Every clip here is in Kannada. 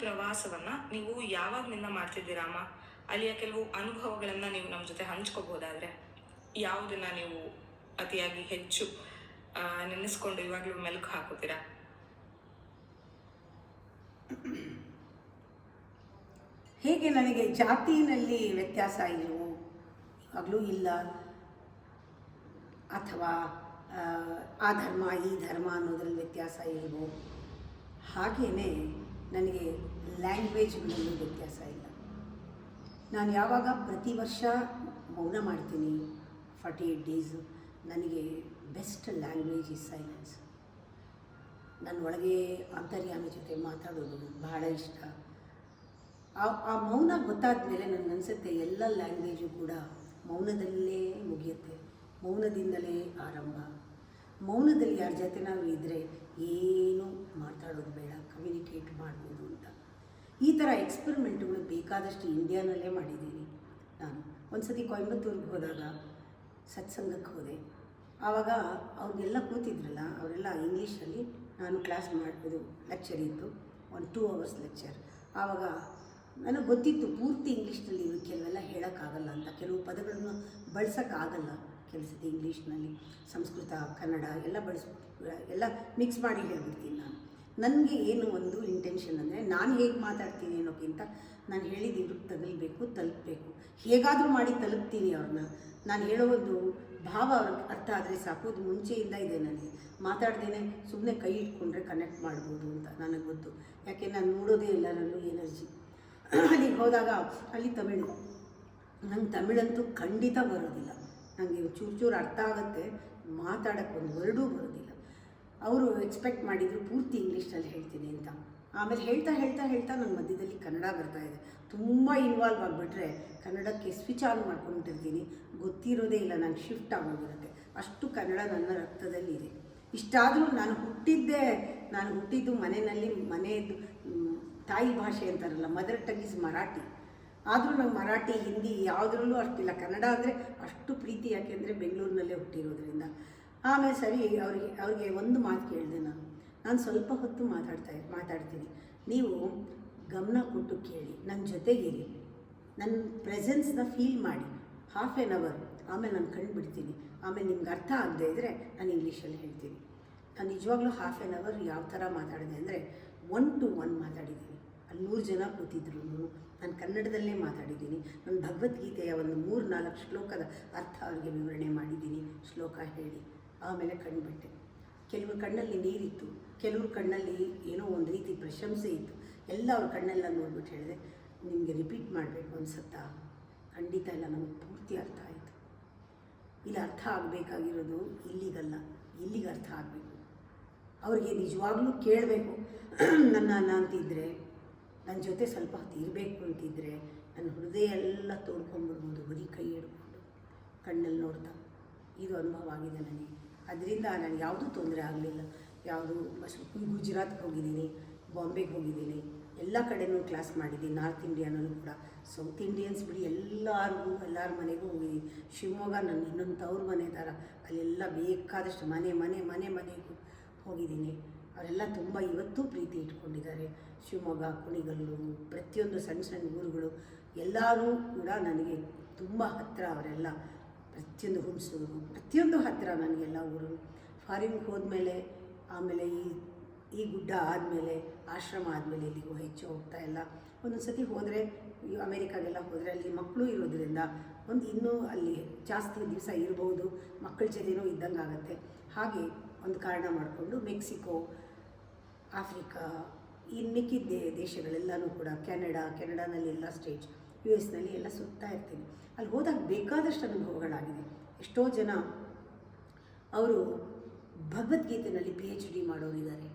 ಪ್ರವಾಸವನ್ನು ನೀವು ಯಾವಾಗಲಿಂದ ಮಾಡ್ತಿದ್ದೀರಾ ಅಮ್ಮ? ಅಲ್ಲಿಯ ಕೆಲವು ಅನುಭವಗಳನ್ನು ನೀವು ನಮ್ಮ ಜೊತೆ ಹಂಚ್ಕೋಬೋದಾದರೆ ಯಾವುದನ್ನು ನೀವು ಅತಿಯಾಗಿ ಹೆಚ್ಚು ನೆನೆಸ್ಕೊಂಡು ಇವಾಗಲೂ ಮೆಲುಕು ಹಾಕೋತೀರಾ? ಹೇಗೆ ನನಗೆ ಜಾತಿಯಲ್ಲಿ ವ್ಯತ್ಯಾಸ ಇಲ್ಲವೋ, ಇವಾಗಲೂ ಇಲ್ಲ, ಅಥವಾ ಆ ಧರ್ಮ ಈ ಧರ್ಮ ಅನ್ನೋದ್ರಲ್ಲಿ ವ್ಯತ್ಯಾಸ ಇಲ್ವೋ, ಹಾಗೆಯೇ ನನಗೆ ಲ್ಯಾಂಗ್ವೇಜ್ಗಳಲ್ಲೂ ವ್ಯತ್ಯಾಸ ಇಲ್ಲ. ನಾನು ಯಾವಾಗ ಪ್ರತಿ ವರ್ಷ ಮೌನ ಮಾಡ್ತೀನಿ 48 ಡೇಸು, ನನಗೆ ಬೆಸ್ಟ್ ಲ್ಯಾಂಗ್ವೇಜ್ ಇಸ್ ಸೈಲೆನ್ಸ್. ನನ್ನ ಒಳಗೆ ಅಂತರ್ಯಾಮಿ ಜೊತೆ ಮಾತಾಡೋದು ಬಹಳ ಇಷ್ಟ. ಆ ಮೌನ ಗೊತ್ತಾದ ಮೇಲೆ ನನಗನ್ಸುತ್ತೆ ಎಲ್ಲ ಲ್ಯಾಂಗ್ವೇಜು ಕೂಡ ಮೌನದಲ್ಲೇ ಮುಗಿಯುತ್ತೆ, ಮೌನದಿಂದಲೇ ಆರಂಭ. ಮೌನದಲ್ಲಿ ಯಾರ ಜೊತೆ ನಾವು ಇದ್ದರೆ ಏನು ಮಾತಾಡೋದು ಬೇಡ, ಕಮ್ಯುನಿಕೇಟ್ ಮಾಡ್ಬೋದು ಅಂತ. ಈ ಥರ ಎಕ್ಸ್ಪೆರಿಮೆಂಟ್ಗಳು ಬೇಕಾದಷ್ಟು ಇಂಡಿಯಾನಲ್ಲೇ ಮಾಡಿದ್ದೀನಿ. ನಾನು ಒಂದು ಸತಿ ಕೊಯಂಬತ್ತೂರಿಗೆ ಹೋದಾಗ ಸತ್ಸಂಗಕ್ಕೆ ಹೋದೆ. ಆವಾಗ ಅವ್ರಿಗೆಲ್ಲ ಕೂತಿದ್ರಲ್ಲ, ಅವರೆಲ್ಲ ಇಂಗ್ಲೀಷಲ್ಲಿ, ನಾನು ಕ್ಲಾಸ್ ಮಾಡ್ಬೋದು, ಲೆಕ್ಚರ್ ಇತ್ತು, ಒಂದು 2 hours ಲೆಕ್ಚರ್. ಆವಾಗ ನನಗೆ ಗೊತ್ತಿತ್ತು ಪೂರ್ತಿ ಇಂಗ್ಲೀಷ್ನಲ್ಲಿ ಇವು ಕೆಲವೆಲ್ಲ ಹೇಳೋಕ್ಕಾಗಲ್ಲ ಅಂತ, ಕೆಲವು ಪದಗಳನ್ನು ಬಳಸೋಕ್ಕಾಗಲ್ಲ. ಕೆಲಸದ ಇಂಗ್ಲೀಷ್ನಲ್ಲಿ ಸಂಸ್ಕೃತ ಕನ್ನಡ ಎಲ್ಲ ಮಿಕ್ಸ್ ಮಾಡಿ ಹೇಳ್ಬಿಡ್ತೀನಿ ನಾನು. ನನಗೆ ಏನು ಒಂದು ಇಂಟೆನ್ಷನ್ ಅಂದರೆ, ನಾನು ಹೇಗೆ ಮಾತಾಡ್ತೀನಿ ಅನ್ನೋಕ್ಕಿಂತ ನಾನು ಹೇಳಿದ ಇವ್ರಿಗೆ ತಲುಪಬೇಕು, ಹೇಗಾದರೂ ಮಾಡಿ ತಲುಪ್ತೀನಿ ಅವ್ರನ್ನ. ನಾನು ಹೇಳೋ ಒಂದು ಭಾವ ಅವ್ರಿಗೆ ಅರ್ಥ ಆದರೆ ಸಾಕು. ಅದು ಮುಂಚೆಯಿಂದ ಇದೆ ನನಗೆ. ಮಾತಾಡ್ದೇನೆ ಸುಮ್ಮನೆ ಕೈ ಇಟ್ಕೊಂಡ್ರೆ ಕನೆಕ್ಟ್ ಮಾಡ್ಬೋದು ಅಂತ ನನಗೆ ಗೊತ್ತು. ಯಾಕೆ ನಾನು ನೋಡೋದೇ ಎಲ್ಲರಲ್ಲೂ ಎನರ್ಜಿ. ಅಲ್ಲಿಗೆ ಹೋದಾಗ ಅಲ್ಲಿ ತಮಿಳು, ನಂಗೆ ತಮಿಳಂತೂ ಖಂಡಿತ ಬರೋದಿಲ್ಲ. ನನಗೆ ಚೂರು ಅರ್ಥ ಆಗುತ್ತೆ, ಮಾತಾಡೋಕ್ಕೆ ಒಂದು ವರ್ಡೂ ಬರೋದಿಲ್ಲ. ಅವರು ಎಕ್ಸ್ಪೆಕ್ಟ್ ಮಾಡಿದರು ಪೂರ್ತಿ ಇಂಗ್ಲೀಷ್ನಲ್ಲಿ ಹೇಳ್ತೀನಿ ಅಂತ. ಆಮೇಲೆ ಹೇಳ್ತಾ ನನ್ನ ಮಧ್ಯದಲ್ಲಿ ಕನ್ನಡ ಬರ್ತಾಯಿದೆ. ತುಂಬ ಇನ್ವಾಲ್ವ್ ಆಗಿಬಿಟ್ರೆ ಕನ್ನಡಕ್ಕೆ ಸ್ವಿಚ್ ಆನ್ ಮಾಡ್ಕೊಂಡ್ಬಿಟ್ಟಿರ್ತೀನಿ, ಗೊತ್ತಿರೋದೇ ಇಲ್ಲ, ನಾನು ಶಿಫ್ಟ್ ಆಗೋಗಿರುತ್ತೆ. ಅಷ್ಟು ಕನ್ನಡ ನನ್ನ ರಕ್ತದಲ್ಲಿದೆ. ಇಷ್ಟಾದರೂ ನಾನು ಹುಟ್ಟಿದ್ದು ಮನೆಯದು ತಾಯಿ ಭಾಷೆ ಅಂತಾರಲ್ಲ, ಮದರ್ ಟಂಗ್ ಇಸ್ ಮರಾಠಿ. ಆದರೂ ನಂಗೆ ಮರಾಠಿ ಹಿಂದಿ ಯಾವುದ್ರಲ್ಲೂ ಅಷ್ಟಿಲ್ಲ. ಕನ್ನಡ ಅಂದರೆ ಅಷ್ಟು ಪ್ರೀತಿ, ಯಾಕೆಂದರೆ ಬೆಂಗಳೂರಿನಲ್ಲೇ ಹುಟ್ಟಿರೋದ್ರಿಂದ. ಆಮೇಲೆ ಸರಿ ಅವ್ರಿಗೆ ಒಂದು ಮಾತು ಕೇಳಿದೆ ನಾನು ಸ್ವಲ್ಪ ಹೊತ್ತು ಮಾತಾಡ್ತೀನಿ, ನೀವು ಗಮನ ಕೊಟ್ಟು ಕೇಳಿ, ನನ್ನ ಜೊತೆಗಿರಿ, ನನ್ನ ಪ್ರೆಸೆನ್ಸ್ನ ಫೀಲ್ ಮಾಡಿ, 1/2 hour. ಆಮೇಲೆ ನಾನು ಕಂಡುಬಿಡ್ತೀನಿ. ಆಮೇಲೆ ನಿಮ್ಗೆ ಅರ್ಥ ಆಗದೆ ಇದ್ದರೆ ನಾನು ಇಂಗ್ಲೀಷಲ್ಲಿ ಹೇಳ್ತೀನಿ. ನಾನು ನಿಜವಾಗ್ಲೂ 1/2 hour ಯಾವ ಥರ ಮಾತಾಡಿದೆ ಅಂದರೆ 1 to 1 ಮಾತಾಡಿದ್ದೀನಿ. ಅಲ್ಲಿ 100 ಜನ ಕೂತಿದ್ರು, ನಾನು ಕನ್ನಡದಲ್ಲೇ ಮಾತಾಡಿದ್ದೀನಿ. ನಾನು ಭಗವದ್ಗೀತೆಯ ಒಂದು 3-4 ಶ್ಲೋಕದ ಅರ್ಥ ಅವ್ರಿಗೆ ವಿವರಣೆ ಮಾಡಿದ್ದೀನಿ, ಶ್ಲೋಕ ಹೇಳಿ. ಆಮೇಲೆ ಕಂಡುಬಿಟ್ಟೆ, ಕೆಲವ್ರ ಕಣ್ಣಲ್ಲಿ ನೀರಿತ್ತು, ಕೆಲವ್ರ ಕಣ್ಣಲ್ಲಿ ಏನೋ ಒಂದು ರೀತಿ ಪ್ರಶಂಸೆ ಇತ್ತು. ಎಲ್ಲ ಅವ್ರ ಕಣ್ಣೆಲ್ಲ ನೋಡ್ಬಿಟ್ಟು ಹೇಳಿದೆ, ನಿಮಗೆ ರಿಪೀಟ್ ಮಾಡಬೇಕು ಅನ್ಸುತ್ತಾ? ಖಂಡಿತ ಇಲ್ಲ, ನಮಗೆ ಪೂರ್ತಿ ಅರ್ಥ ಆಯಿತು. ಇಲ್ಲಿ ಅರ್ಥ ಆಗಬೇಕಾಗಿರೋದು ಇಲ್ಲಿಗಲ್ಲ, ಇಲ್ಲಿಗೆ ಅರ್ಥ ಆಗಬೇಕು. ಅವ್ರಿಗೆ ನಿಜವಾಗ್ಲೂ ಕೇಳಬೇಕು ನನ್ನ ಅಂತಿದ್ದರೆ, ನನ್ನ ಜೊತೆ ಸ್ವಲ್ಪ ಹೊತ್ತು ಇರಬೇಕು ಅಂತಿದ್ದರೆ, ನನ್ನ ಹೃದಯ ಎಲ್ಲ ತೋಡ್ಕೊಂಡ್ಬಿಡ್ಬೋದು, ಬರೀ ಕೈ ಹಿಡ್ಕೊಂಡು ಕಣ್ಣಲ್ಲಿ ನೋಡ್ತಾ. ಇದು ಅನುಭವ ಆಗಿದೆ ನನಗೆ. ಅದರಿಂದ ನನಗೆ ಯಾವುದೂ ತೊಂದರೆ ಆಗಲಿಲ್ಲ. ಗುಜರಾತ್ಗೆ ಹೋಗಿದ್ದೀನಿ, ಬಾಂಬೆಗೆ ಹೋಗಿದ್ದೀನಿ, ಎಲ್ಲ ಕಡೆಯೂ ಕ್ಲಾಸ್ ಮಾಡಿದ್ದೀನಿ. ನಾರ್ತ್ ಇಂಡಿಯಾನಲ್ಲೂ ಕೂಡ, ಸೌತ್ ಇಂಡಿಯನ್ಸ್ ಬಿಡಿ ಎಲ್ಲರ ಮನೆಗೂ ಹೋಗಿದ್ದೀನಿ. ಶಿವಮೊಗ್ಗ ನನ್ನ ಇನ್ನೊಂದು ತವ್ರ ಮನೆ ಥರ, ಅಲ್ಲೆಲ್ಲ ಬೇಕಾದಷ್ಟು ಮನೆಗೂ ಹೋಗಿದ್ದೀನಿ. ಅವರೆಲ್ಲ ತುಂಬ ಇವತ್ತೂ ಪ್ರೀತಿ ಇಟ್ಕೊಂಡಿದ್ದಾರೆ. ಶಿವಮೊಗ್ಗ, ಕುಣಿಗಲ್ಲು, ಪ್ರತಿಯೊಂದು ಸಣ್ಣ ಊರುಗಳು ಎಲ್ಲರೂ ಕೂಡ ನನಗೆ ತುಂಬ ಹತ್ತಿರ. ಅವರೆಲ್ಲ ಪ್ರತಿಯೊಂದು ಹುಣಸೂರು, ಪ್ರತಿಯೊಂದು ಹತ್ತಿರ ನನಗೆಲ್ಲ ಊರು. ಫಾರಿನ್ಗೆ ಹೋದ್ಮೇಲೆ, ಆಮೇಲೆ ಈ ಗುಡ್ಡ ಆದಮೇಲೆ, ಆಶ್ರಮ ಆದಮೇಲೆ ಇಲ್ಲಿಗೂ ಹೆಚ್ಚು ಹೋಗ್ತಾ ಇಲ್ಲ. ಒಂದೊಂದು ಸತಿ ಹೋದರೆ, ಅಮೇರಿಕಾಗೆಲ್ಲ ಹೋದರೆ ಅಲ್ಲಿ ಮಕ್ಕಳು ಇರೋದ್ರಿಂದ ಇನ್ನೂ ಅಲ್ಲಿ ಜಾಸ್ತಿ ದಿವಸ ಇರ್ಬೋದು, ಮಕ್ಕಳ ಜೊತೆನೂ ಇದ್ದಂಗೆ ಆಗುತ್ತೆ. ಹಾಗೆ ಒಂದು ಕಾರಣ ಮಾಡಿಕೊಂಡು ಮೆಕ್ಸಿಕೋ, ಆಫ್ರಿಕಾ, ಇನ್ನು ಮಿಕ್ಕಿದ ದೇಶಗಳೆಲ್ಲನೂ ಕೂಡ, ಕೆನಡಾನಲ್ಲಿ ಎಲ್ಲ ಸ್ಟೇಟ್ಸ್, US ನಲ್ಲಿ ಎಲ್ಲ ಸುತ್ತಾ ಇರ್ತೀನಿ. ಅಲ್ಲಿ ಹೋದಾಗ ಬೇಕಾದಷ್ಟು ಅನುಭವಗಳಾಗಿದೆ. ಎಷ್ಟೋ ಜನ ಅವರು ಭಗವದ್ಗೀತೆಯಲ್ಲಿ PhD ಮಾಡೋರಿದ್ದಾರೆ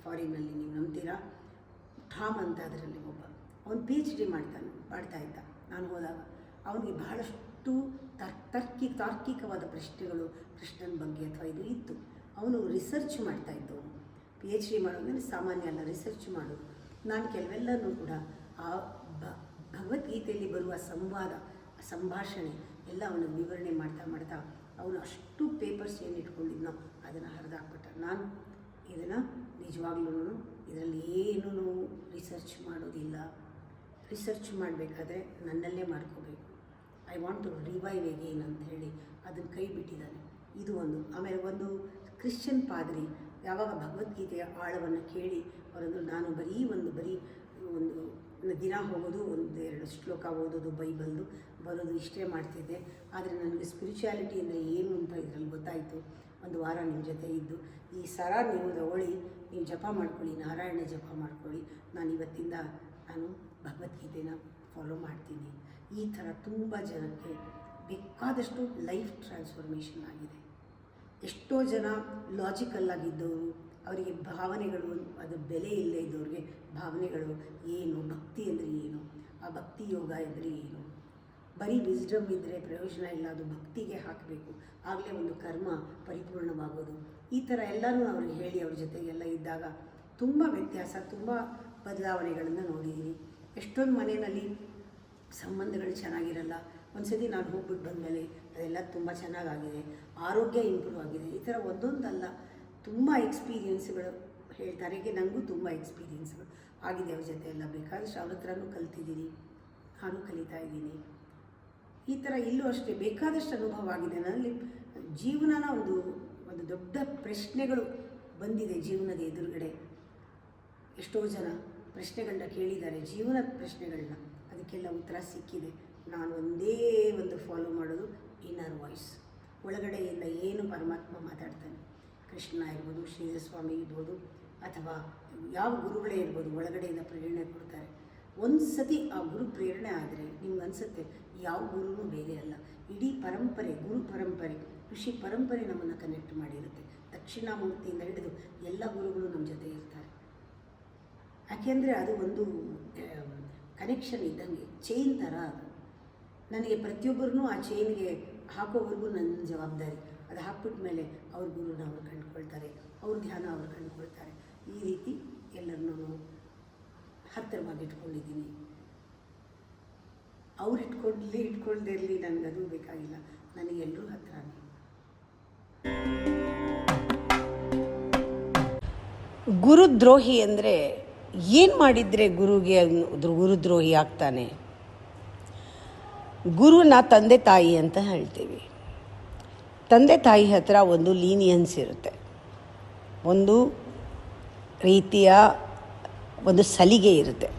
ಫಾರಿನ್ನಲ್ಲಿ. ನೀವು ನಂಬ್ತೀರಾ? ಠಾಮ್ ಅಂತ ಅದರಲ್ಲಿ ಒಬ್ಬ, ಅವನು PhD ಮಾಡ್ತಾ ಇದ್ದ. ನಾನು ಹೋದಾಗ ಅವನಿಗೆ ಬಹಳಷ್ಟು ತಾರ್ಕಿಕವಾದ ಪ್ರಶ್ನೆಗಳು ಕೃಷ್ಣನ ಬಗ್ಗೆ ಅಥವಾ ಇದು ಇತ್ತು. ಅವನು ರಿಸರ್ಚ್ ಮಾಡ್ತಾ ಇದ್ದವನು. PhD ಮಾಡೋದಂದರೆ ಸಾಮಾನ್ಯ ಅಲ್ಲ, ರಿಸರ್ಚ್ ಮಾಡೋದು. ನಾನು ಕೆಲವೆಲ್ಲನೂ ಕೂಡ ಆ ಭಗವದ್ಗೀತೆಯಲ್ಲಿ ಬರುವ ಸಂಭಾಷಣೆ ಎಲ್ಲ ಅವನು ವಿವರಣೆ ಮಾಡ್ತಾ ಅವನು ಅಷ್ಟು ಪೇಪರ್ಸ್ ಏನು ಇಟ್ಕೊಂಡಿದ್ನೋ ಅದನ್ನು ಹರಿದಾಕ್ಬಿಟ್ಟ. ನಾನು ಇದನ್ನು ನಿಜವಾಗ್ಲೂ ಇದರಲ್ಲಿ ಏನೂ ರಿಸರ್ಚ್ ಮಾಡೋದಿಲ್ಲ. ರಿಸರ್ಚ್ ಮಾಡಬೇಕಾದ್ರೆ ನನ್ನಲ್ಲೇ ಮಾಡ್ಕೋಬೇಕು. I want to revive again ಅಂತ ಹೇಳಿ ಅದನ್ನು ಕೈ ಬಿಟ್ಟಿದ್ದಾನೆ. ಇದು ಒಂದು. ಆಮೇಲೆ ಒಂದು ಕ್ರಿಶ್ಚಿಯನ್ ಪಾದ್ರಿ ಯಾವಾಗ ಭಗವದ್ಗೀತೆಯ ಆಳವನ್ನು ಕೇಳಿ ಅವರನ್ನು ನಾನು ಬರೀ ಒಂದು ದಿನ ಹೋಗೋದು, ಒಂದೆರಡು ಶ್ಲೋಕ ಓದೋದು, ಬೈಬಲ್ದು ಬರೋದು ಇಷ್ಟೇ ಮಾಡ್ತಿದ್ದೆ. ಆದರೆ ನನಗೆ ಸ್ಪಿರಿಚುಯಾಲಿಟಿ ಅಂದರೆ ಏನು ಅಂತ ಇದರಲ್ಲಿ ಗೊತ್ತಾಯಿತು. ಒಂದು ವಾರ ನಿಮ್ಮ ಜೊತೆ ಇದ್ದು ಈ ಸರ ನೀವು ತಗೊಳ್ಳಿ, ನೀವು ಜಪ ಮಾಡ್ಕೊಳ್ಳಿ, ನಾರಾಯಣ ಜಪ ಮಾಡ್ಕೊಳ್ಳಿ, ನಾನು ಇವತ್ತಿಂದ ನಾನು ಭಗವದ್ಗೀತೆನ ಫಾಲೋ ಮಾಡ್ತೀನಿ. ಈ ಥರ ತುಂಬ ಜನಕ್ಕೆ ಬೇಕಾದಷ್ಟು ಲೈಫ್ ಟ್ರಾನ್ಸ್ಫಾರ್ಮೇಷನ್ ಆಗಿದೆ. ಎಷ್ಟೋ ಜನ ಲಾಜಿಕಲ್ಲಾಗಿದ್ದವರು, ಅವರಿಗೆ ಭಾವನೆಗಳು, ಅದು ಬೆಲೆ ಇಲ್ಲದೆ ಇದ್ದವ್ರಿಗೆ ಭಾವನೆಗಳು ಏನು, ಭಕ್ತಿ ಅಂದರೆ ಏನು, ಆ ಭಕ್ತಿ ಯೋಗ ಅಂದರೆ ಏನು, ಬರೀ ವಿಸ್ಡಮ್ ಇದ್ದರೆ ಪ್ರಯೋಜನ ಇಲ್ಲ, ಅದು ಭಕ್ತಿಗೆ ಹಾಕಬೇಕು, ಆಗಲೇ ಒಂದು ಕರ್ಮ ಪರಿಪೂರ್ಣವಾಗೋದು. ಈ ಥರ ಎಲ್ಲನೂ ಅವ್ರಿಗೆ ಹೇಳಿ ಅವ್ರ ಜೊತೆಗೆಲ್ಲ ಇದ್ದಾಗ ತುಂಬ ವ್ಯತ್ಯಾಸ, ತುಂಬ ಬದಲಾವಣೆಗಳನ್ನು ನೋಡಿದ್ದೀನಿ. ಎಷ್ಟೊಂದು ಮನೆಯಲ್ಲಿ ಸಂಬಂಧಗಳು ಚೆನ್ನಾಗಿರಲ್ಲ, ಒಂದು ಸತಿ ನಾನು ಹೋಗ್ಬಿಟ್ಟು ಬಂದಮೇಲೆ ಅದೆಲ್ಲ ತುಂಬ ಚೆನ್ನಾಗಾಗಿದೆ, ಆರೋಗ್ಯ ಇಂಪ್ರೂವ್ ಆಗಿದೆ. ಈ ಥರ ಒಂದೊಂದಲ್ಲ, ತುಂಬ ಎಕ್ಸ್ಪೀರಿಯೆನ್ಸ್ಗಳು ಹೇಳ್ತಾರೆ. ಈಗ ನನಗೂ ತುಂಬ ಎಕ್ಸ್ಪೀರಿಯೆನ್ಸ್ಗಳು ಆಗಿದೆ ಅವ್ರ ಜೊತೆ ಎಲ್ಲ. ಬೇಕಾದಷ್ಟು ಅವ್ರ ಹತ್ರನೂ ಕಲ್ತಿದ್ದೀನಿ, ನಾನು ಕಲಿತಾ ಇದ್ದೀನಿ. ಈ ಥರ ಇಲ್ಲೂ ಅಷ್ಟೇ ಬೇಕಾದಷ್ಟು ಅನುಭವ ಆಗಿದೆ. ನನ್ನಲ್ಲಿ ಜೀವನನ ಒಂದು ದೊಡ್ಡ ಪ್ರಶ್ನೆಗಳು ಬಂದಿದೆ ಜೀವನದ ಎದುರುಗಡೆ. ಎಷ್ಟೋ ಜನ ಪ್ರಶ್ನೆಗಳನ್ನ ಕೇಳಿದ್ದಾರೆ, ಜೀವನದ ಪ್ರಶ್ನೆಗಳನ್ನ, ಅದಕ್ಕೆಲ್ಲ ಉತ್ತರ ಸಿಕ್ಕಿದೆ. ನಾನು ಒಂದೇ ಒಂದು ಫಾಲೋ ಮಾಡೋದು ಇನ್ನರ್ ವಾಯ್ಸ್. ಒಳಗಡೆಯಿಂದ ಏನು ಪರಮಾತ್ಮ ಮಾತಾಡ್ತಾನೆ, ಕೃಷ್ಣ ಇರ್ಬೋದು, ಶ್ರೀಧರಸ್ವಾಮಿ ಇರ್ಬೋದು, ಅಥವಾ ಯಾವ ಗುರುಗಳೇ ಇರ್ಬೋದು, ಒಳಗಡೆಯಿಂದ ಪ್ರೇರಣೆ ಕೊಡ್ತಾರೆ. ಒಂದು ಸತಿ ಆ ಗುರು ಪ್ರೇರಣೆ ಆದರೆ ನಿಮ್ಗೆ ಅನಿಸುತ್ತೆ ಯಾವ ಗುರುನೂ ಬೇರೆ ಅಲ್ಲ. ಇಡೀ ಪರಂಪರೆ, ಗುರು ಪರಂಪರೆ, ಋಷಿ ಪರಂಪರೆ ನಮ್ಮನ್ನು ಕನೆಕ್ಟ್ ಮಾಡಿರುತ್ತೆ. ದಕ್ಷಿಣಾಮೂರ್ತಿಯಿಂದ ಹಿಡಿದು ಎಲ್ಲ ಗುರುಗಳು ನಮ್ಮ ಜೊತೆ ಇರ್ತಾರೆ. ಯಾಕೆಂದರೆ ಅದು ಒಂದು ಕನೆಕ್ಷನ್ ಇದ್ದಂಗೆ, ಚೈನ್ ಥರ ಅದು. ನನಗೆ ಪ್ರತಿಯೊಬ್ಬರೂ ಆ ಚೈನ್ಗೆ ಹಾಕೋವರೆಗೂ ನನ್ನ ಜವಾಬ್ದಾರಿ. ಅದು ಹಾಕ್ಬಿಟ್ಟ ಮೇಲೆ ಅವ್ರ ಗುರುನ ಅವ್ರು ಕಂಡುಕೊಳ್ತಾರೆ, ಅವ್ರ ಧ್ಯಾನ ಅವ್ರು ಕಂಡುಕೊಳ್ತಾರೆ. ಈ ರೀತಿ ಎಲ್ಲರನ್ನೂ ಹತ್ತಿರವಾಗಿ ಇಟ್ಕೊಂಡಿದ್ದೀನಿ. ಅವ್ರು ಇಟ್ಕೊಳ್ದೇ ಇರಲಿ, ನನಗದು ಬೇಕಾಗಿಲ್ಲ, ನನಗೆಲ್ಲರೂ ಹತ್ತಿರನೇ. ಗುರುದ್ರೋಹಿ ಅಂದರೆ ಏನು ಮಾಡಿದರೆ ಗುರುದ್ರೋಹಿ ಆಗ್ತಾನೆ? ಗುರುನ ತಂದೆ ತಾಯಿ ಅಂತ ಹೇಳ್ತೀವಿ. ತಂದೆ ತಾಯಿ ಹತ್ರ ಒಂದು ಲೀನಿಯನ್ಸ್ ಇರುತ್ತೆ, ಒಂದು ರೀತಿಯ ಒಂದು ಸಲಿಗೆ ಇರುತ್ತೆ.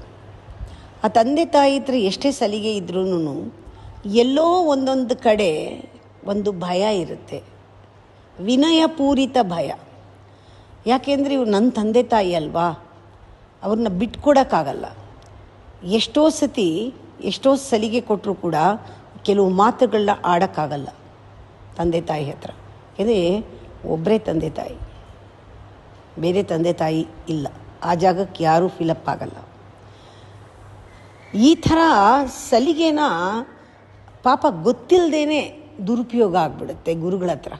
ಆ ತಂದೆ ತಾಯಿ ಹತ್ರ ಎಷ್ಟೇ ಸಲಿಗೆ ಇದ್ರೂ ಎಲ್ಲೋ ಒಂದೊಂದು ಕಡೆ ಒಂದು ಭಯ ಇರುತ್ತೆ, ವಿನಯಪೂರಿತ ಭಯ. ಯಾಕೆಂದರೆ ಇವ್ರು ನನ್ನ ತಂದೆ ತಾಯಿ ಅಲ್ವಾ, ಅವ್ರನ್ನ ಬಿಟ್ಕೊಡೋಕ್ಕಾಗಲ್ಲ. ಎಷ್ಟೋ ಸಲಿಗೆ ಕೊಟ್ಟರು ಕೂಡ ಕೆಲವು ಮಾತುಗಳನ್ನ ಆಡೋಕ್ಕಾಗಲ್ಲ ತಂದೆ ತಾಯಿ ಹತ್ರ. ಯಾಕೆಂದರೆ ಒಬ್ಬರೇ ತಂದೆ ತಾಯಿ, ಬೇರೆ ತಂದೆ ತಾಯಿ ಇಲ್ಲ, ಆ ಜಾಗಕ್ಕೆ ಯಾರೂ ಫಿಲಪ್ ಆಗಲ್ಲ. ಈ ಥರ ಸಲಿಗೆನ ಪಾಪ ಗೊತ್ತಿಲ್ಲದೇನೆ ದುರುಪಯೋಗ ಆಗಿಬಿಡುತ್ತೆ ಗುರುಗಳ ಹತ್ರ.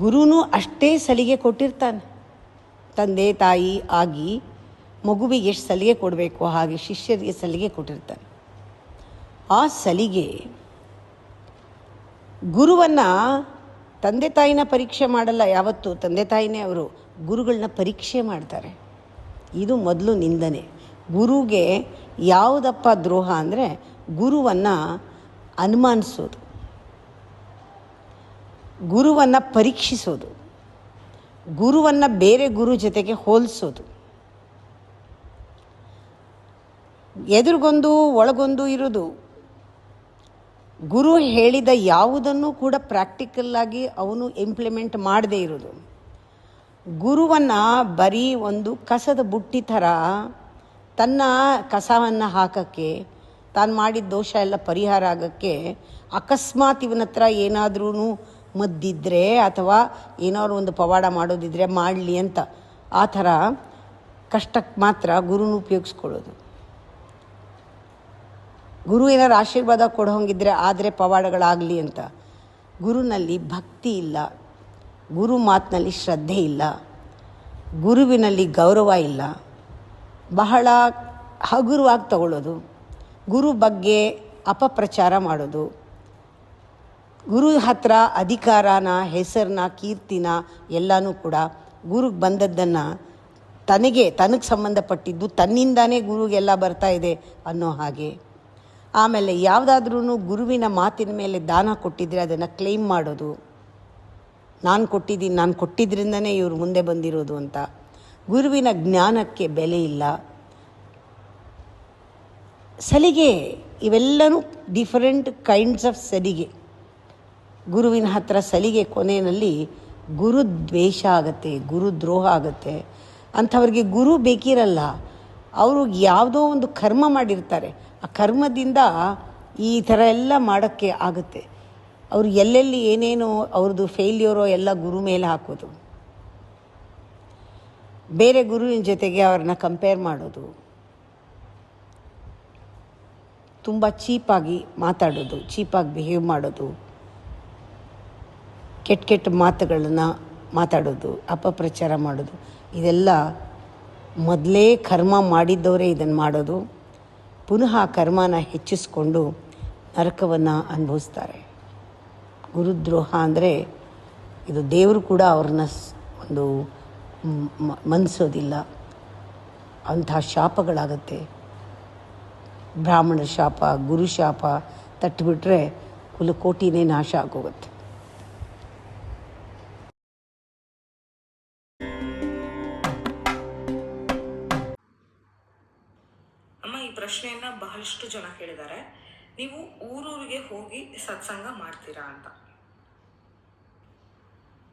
ಗುರುನೂ ಅಷ್ಟೇ ಸಲಿಗೆ ಕೊಟ್ಟಿರ್ತಾನೆ. ತಂದೆ ತಾಯಿ ಆಗಿ ಮಗುವಿಗೆ ಎಷ್ಟು ಸಲಿಗೆ ಕೊಡಬೇಕು ಹಾಗೆ ಶಿಷ್ಯರಿಗೆ ಸಲಿಗೆ ಕೊಟ್ಟಿರ್ತಾನೆ. ಆ ಸಲಿಗೆ ಗುರುವನ್ನು ತಂದೆ ತಾಯಿನ ಪರೀಕ್ಷೆ ಮಾಡಲ್ಲ ಯಾವತ್ತೂ, ತಂದೆ ತಾಯಿನೇ ಅವರು ಗುರುಗಳನ್ನ ಪರೀಕ್ಷೆ ಮಾಡ್ತಾರೆ. ಇದು ಮೊದಲು ನಿಂದನೆ. ಗುರುಗೆ ಯಾವುದಪ್ಪ ದ್ರೋಹ ಅಂದರೆ ಗುರುವನ್ನು ಅನುಮಾನಿಸೋದು, ಗುರುವನ್ನು ಪರೀಕ್ಷಿಸೋದು, ಗುರುವನ್ನು ಬೇರೆ ಗುರು ಜೊತೆಗೆ ಹೋಲಿಸೋದು. ಎದುರಿಗೊಂದು ಒಳಗೊಂದು ಇರೋದು. ಗುರು ಹೇಳಿದ ಯಾವುದನ್ನು ಕೂಡ ಪ್ರಾಕ್ಟಿಕಲ್ಲಾಗಿ ಅವನು ಇಂಪ್ಲಿಮೆಂಟ್ ಮಾಡದೇ ಇರೋದು. ಗುರುವನ್ನು ಬರೀ ಒಂದು ಕಸದ ಬುಟ್ಟಿ ಥರ ತನ್ನ ಕಸವನ್ನು ಹಾಕೋಕ್ಕೆ, ತಾನು ಮಾಡಿದ ದೋಷ ಎಲ್ಲ ಪರಿಹಾರ ಆಗೋಕ್ಕೆ, ಅಕಸ್ಮಾತ್ ಇವನ ಹತ್ರ ಏನಾದ್ರೂ ಮದ್ದಿದ್ರೆ ಅಥವಾ ಏನಾದ್ರು ಒಂದು ಪವಾಡ ಮಾಡೋದಿದ್ರೆ ಮಾಡಲಿ ಅಂತ ಆ ಥರ ಕಷ್ಟಕ್ಕೆ ಮಾತ್ರ ಗುರುನ ಉಪಯೋಗಿಸ್ಕೊಳ್ಳೋದು. ಗುರು ಏನಾರು ಆಶೀರ್ವಾದ ಕೊಡೋ ಹಂಗಿದ್ರೆ ಆದರೆ ಪವಾಡಗಳಾಗಲಿ ಅಂತ. ಗುರುನಲ್ಲಿ ಭಕ್ತಿ ಇಲ್ಲ, ಗುರು ಮಾತಿನಲ್ಲಿ ಶ್ರದ್ಧೆ ಇಲ್ಲ, ಗುರುವಿನಲ್ಲಿ ಗೌರವ ಇಲ್ಲ, ಬಹಳ ಹಗುರವಾಗಿ ತಗೊಳ್ಳೋದು, ಗುರು ಬಗ್ಗೆ ಅಪಪ್ರಚಾರ ಮಾಡೋದು, ಗುರು ಹತ್ರ ಅಧಿಕಾರನ, ಹೆಸರನ್ನ, ಕೀರ್ತಿನ ಎಲ್ಲನೂ ಕೂಡ ಗುರುಗೆ ಬಂದದ್ದನ್ನು ತನಗೆ ಸಂಬಂಧಪಟ್ಟಿದ್ದು ತನ್ನಿಂದಾನೇ ಗುರುಗೆಲ್ಲ ಬರ್ತಾ ಇದೆ ಅನ್ನೋ ಹಾಗೆ. ಆಮೇಲೆ ಯಾವುದಾದ್ರೂ ಗುರುವಿನ ಮಾತಿನ ಮೇಲೆ ದಾನ ಕೊಟ್ಟಿದ್ರೆ ಅದನ್ನು ಕ್ಲೈಮ್ ಮಾಡೋದು, ನಾನು ಕೊಟ್ಟಿದ್ದರಿಂದನೇ ಇವರು ಮುಂದೆ ಬಂದಿರೋದು ಅಂತ. ಗುರುವಿನ ಜ್ಞಾನಕ್ಕೆ ಬೆಲೆ ಇಲ್ಲ. ಸಲಿಗೆ ಇವೆಲ್ಲನೂ ಡಿಫರೆಂಟ್ ಕೈಂಡ್ಸ್ ಆಫ್ ಸಲಿಗೆ. ಗುರುವಿನ ಹತ್ರ ಸಲಿಗೆ ಕೊನೆಯಲ್ಲಿ ಗುರುದ್ವೇಷ ಆಗುತ್ತೆ, ಗುರುದ್ರೋಹ ಆಗುತ್ತೆ. ಅಂಥವ್ರಿಗೆ ಗುರು ಬೇಕಿರಲ್ಲ, ಅವರು ಯಾವುದೋ ಒಂದು ಕರ್ಮ ಮಾಡಿರ್ತಾರೆ, ಆ ಕರ್ಮದಿಂದ ಈ ಥರ ಎಲ್ಲ ಮಾಡೋಕ್ಕೆ ಆಗುತ್ತೆ. ಅವರು ಎಲ್ಲೆಲ್ಲಿ ಏನೇನೋ ಅವ್ರದ್ದು ಫೇಲ್ಯೂರೋ ಎಲ್ಲ ಗುರು ಮೇಲೆ ಹಾಕೋದು, ಬೇರೆ ಗುರುವಿನ ಜೊತೆಗೆ ಅವ್ರನ್ನ ಕಂಪೇರ್ ಮಾಡೋದು, ತುಂಬ ಚೀಪಾಗಿ ಮಾತಾಡೋದು, ಚೀಪಾಗಿ ಬಿಹೇವ್ ಮಾಡೋದು, ಕೆಟ್ಟ ಮಾತುಗಳನ್ನು ಮಾತಾಡೋದು, ಅಪಪ್ರಚಾರ ಮಾಡೋದು, ಇದೆಲ್ಲ ಮೊದಲೇ ಕರ್ಮ ಮಾಡಿದ್ದವರೇ ಇದನ್ನು ಮಾಡೋದು. ಪುನಃ ಕರ್ಮನ ಹೆಚ್ಚಿಸ್ಕೊಂಡು ನರಕವನ್ನು ಅನುಭವಿಸ್ತಾರೆ. ಗುರುದ್ರೋಹ ಅಂದರೆ ಇದು ದೇವರು ಕೂಡ ಅವ್ರನ್ನ ಒಂದು ಮನ್ನಿಸೋದಿಲ್ಲ. ಅಂಥ ಶಾಪಗಳಾಗತ್ತೆ. ಬ್ರಾಹ್ಮಣ ಶಾಪ, ಗುರು ಶಾಪ ತಟ್ಟಿಬಿಟ್ರೆ ಕುಲಕೋಟಿನೇ ನಾಶ ಆಗೋಗುತ್ತೆ. ಅಮ್ಮ, ಈ ಪ್ರಶ್ನೆಯನ್ನ ಬಹಳಷ್ಟು ಜನ ಕೇಳಿದ್ದಾರೆ. ನೀವು ಊರೂರಿಗೆ ಹೋಗಿ ಸತ್ಸಂಗ ಮಾಡ್ತೀರಾ ಅಂತ.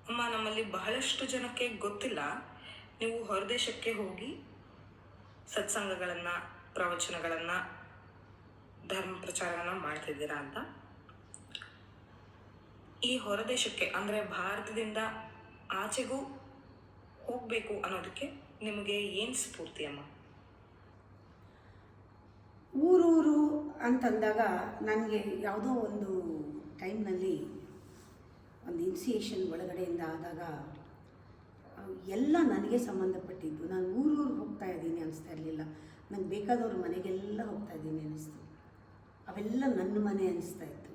ಅಮ್ಮ, ನಮ್ಮಲ್ಲಿ ಬಹಳಷ್ಟು ಜನಕ್ಕೆ ಗೊತ್ತಿಲ್ಲ ನೀವು ಹೊರದೇಶಕ್ಕೆ ಹೋಗಿ ಸತ್ಸಂಗಗಳನ್ನ, ಪ್ರವಚನಗಳನ್ನ, ಧರ್ಮ ಪ್ರಚಾರಗಳನ್ನ ಮಾಡ್ತಿದ್ದೀರಾ ಅಂತ. ಈ ಹೊರದೇಶಕ್ಕೆ ಅಂದರೆ ಭಾರತದಿಂದ ಆಚೆಗೂ ಹೋಗಬೇಕು ಅನ್ನೋದಕ್ಕೆ ನಿಮಗೆ ಏನು ಸ್ಫೂರ್ತಿ ಅಮ್ಮ? ಊರೂರು ಅಂತಂದಾಗ ನನಗೆ ಯಾವುದೋ ಒಂದು ಟೈಮ್ನಲ್ಲಿ ಒಂದು ಇನ್ಸಿಯೇಷನ್ ಒಳಗಡೆಯಿಂದ ಆದಾಗ ಎಲ್ಲ ನನಗೆ ಸಂಬಂಧಪಟ್ಟಿದ್ದು. ನಾನು ಊರೂರು ಹೋಗ್ತಾ ಇದ್ದೀನಿ ಅನಿಸ್ತಾ ಇರಲಿಲ್ಲ. ನನಗೆ ಬೇಕಾದವ್ರ ಮನೆಗೆಲ್ಲ ಹೋಗ್ತಾ ಇದ್ದೀನಿ ಅನ್ನಿಸ್ತು. ಅವೆಲ್ಲ ನನ್ನ ಮನೆ ಅನ್ನಿಸ್ತಾ ಇತ್ತು.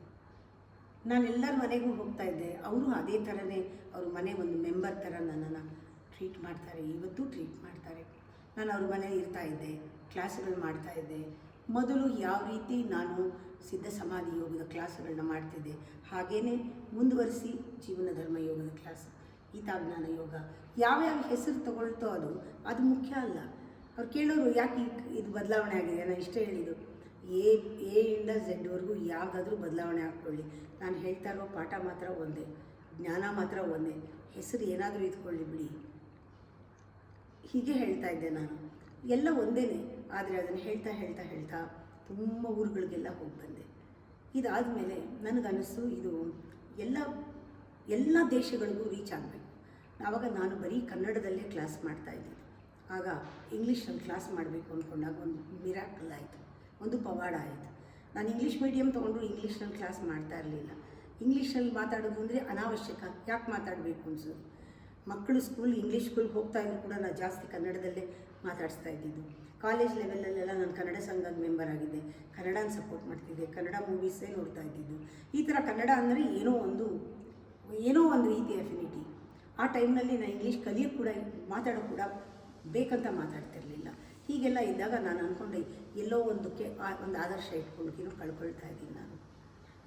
ನಾನು ಎಲ್ಲರ ಮನೆಗೂ ಹೋಗ್ತಾ ಇದ್ದೆ. ಅವರು ಅದೇ ಥರನೇ ಅವ್ರ ಮನೆ ಒಂದು ಮೆಂಬರ್ ಥರ ನನ್ನನ್ನು ಟ್ರೀಟ್ ಮಾಡ್ತಾರೆ, ಇವತ್ತು ಟ್ರೀಟ್ ಮಾಡ್ತಾರೆ. ನಾನು ಅವ್ರ ಮನೆ ಇರ್ತಾ ಇದ್ದೆ, ಕ್ಲಾಸ್ಗಳು ಮಾಡ್ತಾಯಿದ್ದೆ. ಮೊದಲು ಯಾವ ರೀತಿ ನಾನು ಸಿದ್ಧ ಸಮಾಧಿ ಯೋಗದ ಕ್ಲಾಸ್ಗಳನ್ನ ಮಾಡ್ತಿದ್ದೆ, ಹಾಗೇ ಮುಂದುವರಿಸಿ ಜೀವನ ಧರ್ಮ ಯೋಗದ ಕ್ಲಾಸ್, ಗೀತಾಜ್ಞಾನ ಯೋಗ, ಯಾವ್ಯಾವ ಹೆಸರು ತಗೊಳ್ತೋ ಅದು ಮುಖ್ಯ ಅಲ್ಲ. ಅವ್ರು ಕೇಳೋರು ಯಾಕೆ ಇದು ಬದಲಾವಣೆ ಆಗಿದೆ. ನಾನು ಇಷ್ಟೇ ಹೇಳಿದ್ದು, ಎ ಇಂದ ಝೆಡ್ವರೆಗೂ ಯಾವುದಾದ್ರೂ ಬದಲಾವಣೆ ಹಾಕ್ಕೊಳ್ಳಿ, ನಾನು ಹೇಳ್ತಾ ಇರೋ ಪಾಠ ಮಾತ್ರ ಒಂದೇ, ಜ್ಞಾನ ಮಾತ್ರ ಒಂದೇ, ಹೆಸರು ಏನಾದರೂ ಇದ್ಕೊಳ್ಳಿ ಬಿಡಿ, ಹೀಗೆ ಹೇಳ್ತಾ ಇದ್ದೆ ನಾನು. ಎಲ್ಲ ಒಂದೇ, ಆದರೆ ಅದನ್ನು ಹೇಳ್ತಾ ತುಂಬ ಊರುಗಳಿಗೆಲ್ಲ ಹೋಗಿ ಬಂದೆ. ಇದಾದಮೇಲೆ ನನಗನ್ನಿಸ್ತು ಇದು ಎಲ್ಲ ದೇಶಗಳಿಗೂ ರೀಚ್ ಆಗಬೇಕು. ಆವಾಗ ನಾನು ಬರೀ ಕನ್ನಡದಲ್ಲೇ ಕ್ಲಾಸ್ ಮಾಡ್ತಾಯಿದ್ದೆ. ಆಗ ಇಂಗ್ಲೀಷಲ್ಲಿ ಕ್ಲಾಸ್ ಮಾಡಬೇಕು ಅಂದ್ಕೊಂಡಾಗ ಒಂದು ಮಿರಾಕಲ್ ಆಯಿತು, ಒಂದು ಪವಾಡ ಆಯಿತು. ನಾನು ಇಂಗ್ಲೀಷ್ ಮೀಡಿಯಮ್ ತೊಗೊಂಡು ಇಂಗ್ಲೀಷ್ನಲ್ಲಿ ಕ್ಲಾಸ್ ಮಾಡ್ತಾ ಇರಲಿಲ್ಲ. ಇಂಗ್ಲೀಷಲ್ಲಿ ಮಾತಾಡೋದು ಅಂದರೆ ಅನಾವಶ್ಯಕ, ಯಾಕೆ ಮಾತಾಡಬೇಕು ಅನ್ಸೋದು. ಮಕ್ಕಳು ಇಂಗ್ಲೀಷ್ ಸ್ಕೂಲ್ಗೆ ಹೋಗ್ತಾ ಇದ್ರು ಕೂಡ ನಾನು ಜಾಸ್ತಿ ಕನ್ನಡದಲ್ಲೇ ಮಾತಾಡಿಸ್ತಾ ಇದ್ದಿದ್ದು. ಕಾಲೇಜ್ ಲೆವೆಲಲ್ಲೆಲ್ಲ ನಾನು ಕನ್ನಡ ಸಂಘದ ಮೆಂಬರ್ ಆಗಿದ್ದೆ, ಕನ್ನಡನ ಸಪೋರ್ಟ್ ಮಾಡ್ತಿದ್ದೆ, ಕನ್ನಡ ಮೂವೀಸೇ ನೋಡ್ತಾ ಇದ್ದಿದ್ದು. ಈ ಥರ ಕನ್ನಡ ಅಂದರೆ ಏನೋ ಒಂದು ರೀತಿ ಅಫಿನಿಟಿ. ಆ ಟೈಮ್ನಲ್ಲಿ ನಾನು ಇಂಗ್ಲೀಷ್ ಕಲಿಯೋಕ್ಕೆ ಕೂಡ, ಮಾತಾಡೋಕ್ಕೆ ಕೂಡ ಬೇಕಂತ ಮಾತಾಡ್ತಿರಲಿಲ್ಲ. ಹೀಗೆಲ್ಲ ಇದ್ದಾಗ ನಾನು ಅಂದ್ಕೊಂಡೆ ಎಲ್ಲೋ ಒಂದಕ್ಕೆ ಒಂದು ಆದರ್ಶ ಇಟ್ಕೊಂಡು ಕಳ್ಕೊಳ್ತಾ ಇದ್ದೀನಿ, ನಾನು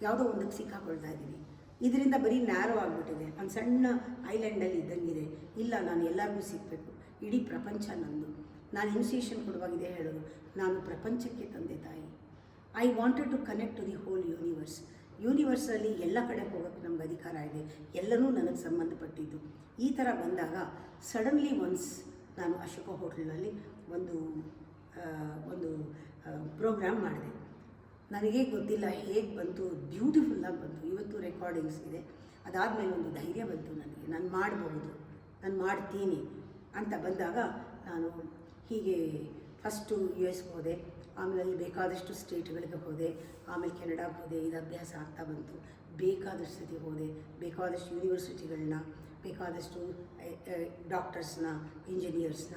ಯಾವುದೋ ಒಂದಕ್ಕೆ ಸಿಕ್ಕಾಕೊಳ್ತಾ ಇದ್ದೀನಿ. ಇದರಿಂದ ಬರೀ ನ್ಯಾರೋ ಆಗಿಬಿಟ್ಟಿದೆ, ಒಂದು ಸಣ್ಣ ಐಲ್ಯಾಂಡಲ್ಲಿ ಇದ್ದಂಗಿದೆ. ಇಲ್ಲ, ನಾನು ಎಲ್ಲರಿಗೂ ಸಿಗಬೇಕು, ಇಡೀ ಪ್ರಪಂಚ ನಂದು. ನಾನು ಇನ್ಸಿಯೇಷನ್ ಕೊಡುವಾಗಿದೆ ಹೇಳೋದು, ನಾನು ಪ್ರಪಂಚಕ್ಕೆ ತಂದೆ ತಾಯಿ. I wanted to connect to the whole ಯೂನಿವರ್ಸಲ್ಲಿ ಎಲ್ಲ ಕಡೆ ಹೋಗೋಕ್ಕೆ ನಮ್ಗೆ ಅಧಿಕಾರ ಇದೆ, ಎಲ್ಲನೂ ನನಗೆ ಸಂಬಂಧಪಟ್ಟಿದ್ದು. ಈ ಥರ ಬಂದಾಗ ಸಡನ್ಲಿ ಒನ್ಸ್ ನಾನು ಅಶೋಕ ಹೋಟೆಲ್ನಲ್ಲಿ ಒಂದು ಪ್ರೋಗ್ರಾಮ್ ಮಾಡಿದೆ. ನನಗೇ ಗೊತ್ತಿಲ್ಲ ಹೇಗೆ ಬಂತು, ಬ್ಯೂಟಿಫುಲ್ಲಾಗಿ ಬಂತು. ಇವತ್ತು ರೆಕಾರ್ಡಿಂಗ್ಸ್ ಇದೆ. ಅದಾದಮೇಲೆ ಒಂದು ಧೈರ್ಯ ಬಂತು ನನಗೆ, ನಾನು ಮಾಡಬಹುದು, ನಾನು ಮಾಡ್ತೀನಿ ಅಂತ ಬಂದಾಗ ನಾನು ಹೀಗೆ ಫಸ್ಟು US ಹೋದೆ, ಆಮೇಲೆ ಅಲ್ಲಿ ಬೇಕಾದಷ್ಟು ಸ್ಟೇಟ್ಗಳಿಗೆ ಹೋದೆ, ಆಮೇಲೆ ಕೆನಡಾಗೆ ಹೋದೆ. ಇದು ಅಭ್ಯಾಸ ಆಗ್ತಾ ಬಂತು. ಬೇಕಾದಷ್ಟು ಸತಿ ಹೋದೆ, ಬೇಕಾದಷ್ಟು ಯೂನಿವರ್ಸಿಟಿಗಳನ್ನ, ಬೇಕಾದಷ್ಟು ಡಾಕ್ಟರ್ಸ್ನ, ಇಂಜಿನಿಯರ್ಸ್ನ,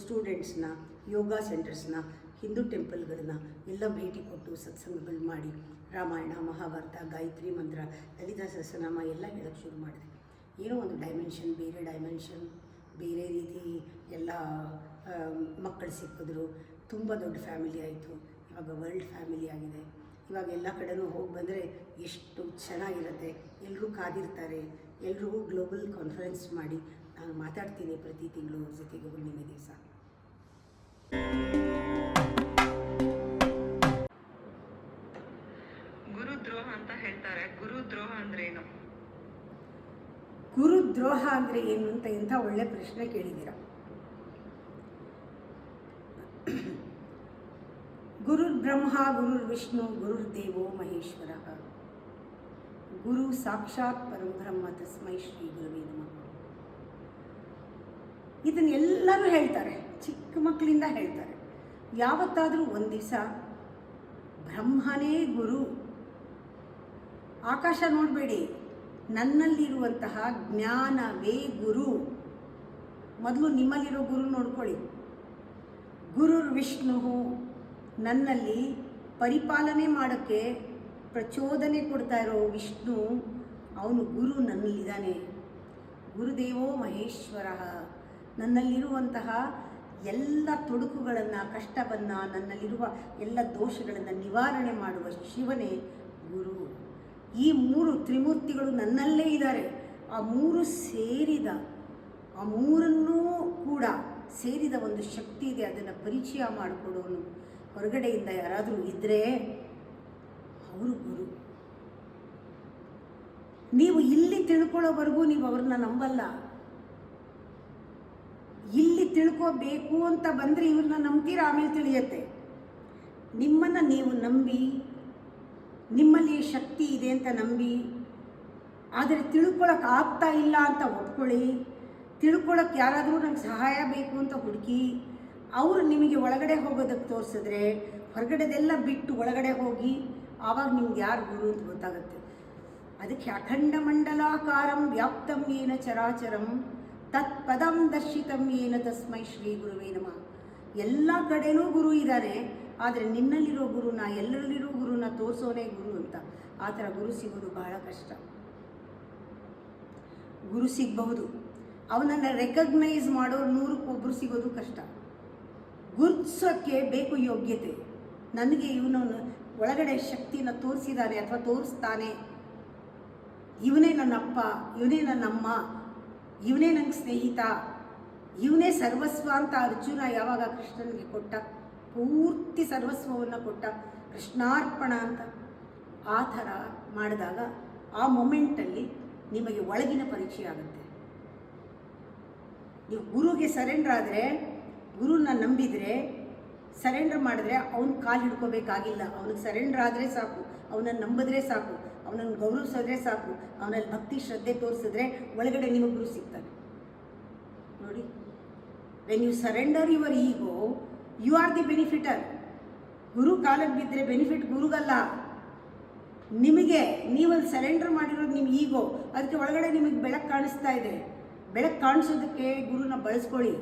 ಸ್ಟೂಡೆಂಟ್ಸ್ನ, ಯೋಗ ಸೆಂಟರ್ಸ್ನ, ಹಿಂದೂ ಟೆಂಪಲ್ಗಳನ್ನ ಎಲ್ಲ ಭೇಟಿ ಕೊಟ್ಟು ಸತ್ಸಂಗಗಳು ಮಾಡಿ ರಾಮಾಯಣ, ಮಹಾಭಾರತ, ಗಾಯತ್ರಿ ಮಂತ್ರ, ಲಲಿತಾ ಸಹಸ್ರನಾಮ ಎಲ್ಲ ಹೇಳೋಕ್ಕೆ ಶುರು ಮಾಡಿದೆ. ಏನೋ ಒಂದು ಡೈಮೆನ್ಷನ್, ಬೇರೆ ಡೈಮೆನ್ಷನ್, ಬೇರೆ ರೀತಿ ಎಲ್ಲ ಮಕ್ಕಳು ಸಿಕ್ಕಿದ್ರು, ತುಂಬ ದೊಡ್ಡ ಫ್ಯಾಮಿಲಿ ಆಯಿತು. ಇವಾಗ ವರ್ಲ್ಡ್ ಫ್ಯಾಮಿಲಿ ಆಗಿದೆ. ಇವಾಗ ಎಲ್ಲ ಕಡೆನೂ ಹೋಗಿ ಬಂದರೆ ಎಷ್ಟು ಚೆನ್ನಾಗಿರುತ್ತೆ. ಎಲ್ಲರೂ ಕಾದಿರ್ತಾರೆ. ಎಲ್ರಿಗೂ ಗ್ಲೋಬಲ್ ಕಾನ್ಫರೆನ್ಸ್ ಮಾಡಿ ನಾನು ಮಾತಾಡ್ತೀನಿ ಪ್ರತಿ ತಿಂಗಳು ಅವ್ರ ಜೊತೆಗೆ ಹುಣ್ಣಿಮೆ ದಿವಸ. ಗುರುದ್ರೋಹ ಅಂತ ಹೇಳ್ತಾರೆ. ಗುರುದ್ರೋಹ ಅಂದ್ರೆ ಏನು? ಗುರುದ್ರೋಹ ಅಂದರೆ ಏನು ಅಂತ ಇಂಥ ಒಳ್ಳೆ ಪ್ರಶ್ನೆ ಕೇಳಿದ್ದೀರ. ಗುರುರ್ ಬ್ರಹ್ಮ ಗುರುರ್ ವಿಷ್ಣು ಗುರುರ್ದೇವೋ ಮಹೇಶ್ವರ, ಗುರು ಸಾಕ್ಷಾತ್ ಪರಬ್ರಹ್ಮ ತಸ್ಮೈ ಶ್ರೀ ಗುರುವೇ ನಮಃ. ಇದನ್ನೆಲ್ಲರೂ ಹೇಳ್ತಾರೆ, ಚಿಕ್ಕ ಮಕ್ಕಳಿಂದ ಹೇಳ್ತಾರೆ. ಯಾವತ್ತಾದರೂ ಒಂದು ದಿವಸ ಬ್ರಹ್ಮನೇ ಗುರು, ಆಕಾಶ ನೋಡಬೇಡಿ, ನನ್ನಲ್ಲಿರುವಂತಹ ಜ್ಞಾನವೇ ಗುರು. ಮೊದಲು ನಿಮ್ಮಲ್ಲಿರೋ ಗುರು ನೋಡ್ಕೊಳ್ಳಿ. ಗುರುರ್ ವಿಷ್ಣು, ನನ್ನಲ್ಲಿ ಪರಿಪಾಲನೆ ಮಾಡೋಕ್ಕೆ ಪ್ರಚೋದನೆ ಕೊಡ್ತಾ ಇರೋ ವಿಷ್ಣು, ಅವನು ಗುರು ನನ್ನಲ್ಲಿದ್ದಾನೆ. ಗುರುದೇವೋ ಮಹೇಶ್ವರ, ನನ್ನಲ್ಲಿರುವಂತಹ ಎಲ್ಲ ತೊಡಕುಗಳನ್ನು, ಕಷ್ಟವನ್ನು, ನನ್ನಲ್ಲಿರುವ ಎಲ್ಲ ದೋಷಗಳನ್ನು ನಿವಾರಣೆ ಮಾಡುವ ಶಿವನೇ ಗುರು. ಈ ಮೂರು ತ್ರಿಮೂರ್ತಿಗಳು ನನ್ನಲ್ಲೇ ಇದ್ದಾರೆ. ಆ ಮೂರು ಸೇರಿದ, ಆ ಮೂರನ್ನೂ ಕೂಡ ಸೇರಿದ ಒಂದು ಶಕ್ತಿ ಇದೆ. ಅದನ್ನು ಪರಿಚಯ ಮಾಡಿಕೊಡೋನು ಹೊರಗಡೆಯಿಂದ ಯಾರಾದರೂ ಇದ್ದರೆ ಅವರು ಗುರು. ನೀವು ಇಲ್ಲಿ ತಿಳ್ಕೊಳ್ಳೋವರೆಗೂ ನೀವು ಅವ್ರನ್ನ ನಂಬಲ್ಲ. ಇಲ್ಲಿ ತಿಳ್ಕೋಬೇಕು ಅಂತ ಬಂದರೆ ಇವ್ರನ್ನ ನಂಬ್ತೀರ, ಆಮೇಲೆ ತಿಳಿಯತ್ತೆ. ನಿಮ್ಮನ್ನು ನೀವು ನಂಬಿ, ನಿಮ್ಮಲ್ಲಿ ಶಕ್ತಿ ಇದೆ ಅಂತ ನಂಬಿ, ಆದರೆ ತಿಳ್ಕೊಳಕ್ಕೆ ಆಗ್ತಾ ಇಲ್ಲ ಅಂತ ಒಪ್ಕೊಳ್ಳಿ. ತಿಳ್ಕೊಳಕ್ಕೆ ಯಾರಾದರೂ ನಂಗೆ ಸಹಾಯ ಬೇಕು ಅಂತ ಹುಡುಕಿ ಅವರು ನಿಮಗೆ ಒಳಗಡೆ ಹೋಗೋದಕ್ಕೆ ತೋರಿಸಿದ್ರೆ, ಹೊರಗಡೆದೆಲ್ಲ ಬಿಟ್ಟು ಒಳಗಡೆ ಹೋಗಿ, ಆವಾಗ ನಿಮ್ಗೆ ಯಾರು ಗುರು ಅಂತ ಗೊತ್ತಾಗುತ್ತೆ. ಅದಕ್ಕೆ ಅಖಂಡ ಮಂಡಲಾಕಾರಂ ವ್ಯಾಪ್ತಂ ಯೇನ ಚರಾಚರಂ ತತ್ಪದಂ ದರ್ಶಿತಂ ಯೇನ ತಸ್ಮೈ ಶ್ರೀ ಗುರುವೇ ನಮಃ. ಎಲ್ಲ ಕಡೆನೂ ಗುರು ಇದ್ದಾರೆ, ಆದರೆ ನಿನ್ನಲ್ಲಿರೋ ಗುರುನ, ಎಲ್ಲರಲ್ಲಿರೋ ಗುರುನ ತೋರಿಸೋನೇ ಗುರು ಅಂತ. ಆ ಥರ ಗುರು ಸಿಗೋದು ಬಹಳ ಕಷ್ಟ. ಗುರು ಸಿಗಬಹುದು, ಅವನನ್ನು ರೆಕಗ್ನೈಸ್ ಮಾಡೋರು 100ಕ್ಕೆ ಸಿಗೋದು ಕಷ್ಟ. ಗುರುತಿಸೋಕ್ಕೆ ಬೇಕು ಯೋಗ್ಯತೆ. ನನಗೆ ಇವನವನು ಒಳಗಡೆ ಶಕ್ತಿನ ತೋರಿಸಿದ್ದಾನೆ ಅಥವಾ ತೋರಿಸ್ತಾನೆ, ಇವನೇ ನನ್ನಪ್ಪ, ಇವನೇ ನನ್ನಮ್ಮ, ಇವನೇ ನನ್ನ ಸ್ನೇಹಿತ, ಇವನೇ ಸರ್ವಸ್ವ ಅಂತ ಅರ್ಜುನ ಯಾವಾಗ ಕೃಷ್ಣನಿಗೆ ಕೊಟ್ಟ, ಪೂರ್ತಿ ಸರ್ವಸ್ವವನ್ನು ಕೊಟ್ಟ, ಕೃಷ್ಣಾರ್ಪಣ ಅಂತ ಆ ಥರ ಮಾಡಿದಾಗ ಆ ಮೊಮೆಂಟಲ್ಲಿ ನಿಮಗೆ ಒಳಗಿನ ಪರಿಚಯ ಆಗುತ್ತೆ. ನೀವು ಗುರುಗೆ ಸರೆಂಡರ್ ಆದರೆ, ಗುರುನ ನಂಬಿದರೆ, ಸರೆಂಡರ್ ಮಾಡಿದ್ರೆ ಅವನ ಕಾಲು ಹಿಡ್ಕೋಬೇಕಾಗಿಲ್ಲ. ಅವನಿಗೆ ಸರೆಂಡರ್ ಆದರೆ ಸಾಕು, ಅವನನ್ನು ನಂಬಿದ್ರೆ ಸಾಕು, ಅವನನ್ನು ಗೌರವಿಸಿದ್ರೆ ಸಾಕು, ಅವನಲ್ಲಿ ಭಕ್ತಿ ಶ್ರದ್ಧೆ ತೋರಿಸಿದ್ರೆ ಒಳಗಡೆ ನಿಮಗೆ ಗುರು ಸಿಗ್ತಾನೆ. ನೋಡಿ, when you surrender your ego, you are the benefiter. ಗುರು ಕಾಲಕ್ಕೆ ಬಿದ್ದರೆ ಬೆನಿಫಿಟ್ ಗುರುಗಲ್ಲ, ನಿಮಗೆ. ನೀವಲ್ಲಿ ಸರೆಂಡರ್ ಮಾಡಿರೋದು ನಿಮ್ಮ ಈಗೋ. ಅದಕ್ಕೆ ಒಳಗಡೆ ನಿಮಗೆ ಬೆಳಕು ಕಾಣಿಸ್ತಾ ಇದೆ. ಬೆಳಕು ಕಾಣಿಸೋದಕ್ಕೆ ಗುರುನ ಬಳಸ್ಕೊಳ್ಳಿ.